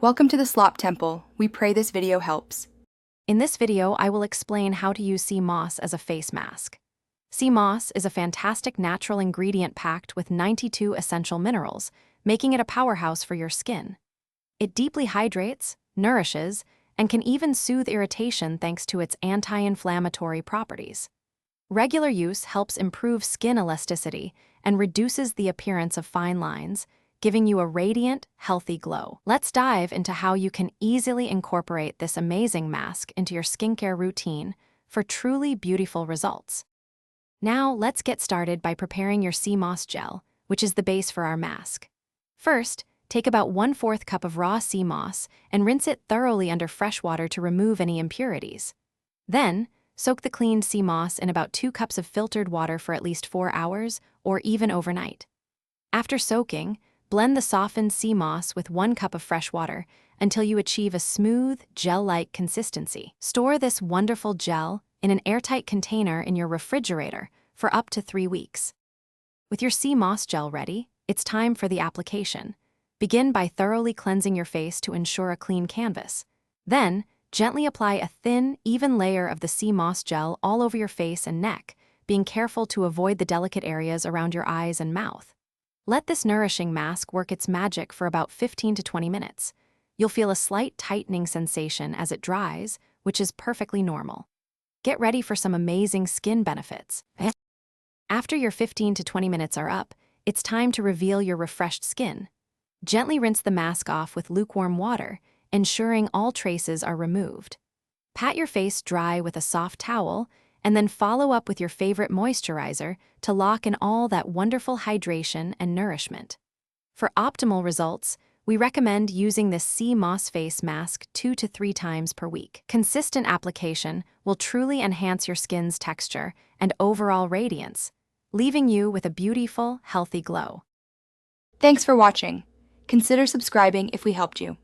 Welcome to the Slop Temple. We pray this video helps. In this video, I will explain how to use sea moss as a face mask. Sea moss is a fantastic natural ingredient packed with 92 essential minerals, making it a powerhouse for your skin. It deeply hydrates, nourishes, and can even soothe irritation thanks to its anti-inflammatory properties. Regular use helps improve skin elasticity and reduces the appearance of fine lines, giving you a radiant, healthy glow. Let's dive into how you can easily incorporate this amazing mask into your skincare routine for truly beautiful results. Now, let's get started by preparing your sea moss gel, which is the base for our mask. First, take about 1/4 cup of raw sea moss and rinse it thoroughly under fresh water to remove any impurities. Then, soak the cleaned sea moss in about 2 cups of filtered water for at least 4 hours or even overnight. After soaking, blend the softened sea moss with 1 cup of fresh water until you achieve a smooth, gel-like consistency. Store this wonderful gel in an airtight container in your refrigerator for up to 3 weeks. With your sea moss gel ready, it's time for the application. Begin by thoroughly cleansing your face to ensure a clean canvas. Then, gently apply a thin, even layer of the sea moss gel all over your face and neck, being careful to avoid the delicate areas around your eyes and mouth. Let this nourishing mask work its magic for about 15 to 20 minutes. You'll feel a slight tightening sensation as it dries, which is perfectly normal. Get ready for some amazing skin benefits. After your 15 to 20 minutes are up, it's time to reveal your refreshed skin. Gently rinse the mask off with lukewarm water, ensuring all traces are removed. Pat your face dry with a soft towel, and then follow up with your favorite moisturizer to lock in all that wonderful hydration and nourishment. For optimal results, we recommend using this sea moss face mask 2 to 3 times per week. Consistent application will truly enhance your skin's texture and overall radiance, leaving you with a beautiful, healthy glow. Thanks for watching. Consider subscribing if we helped you.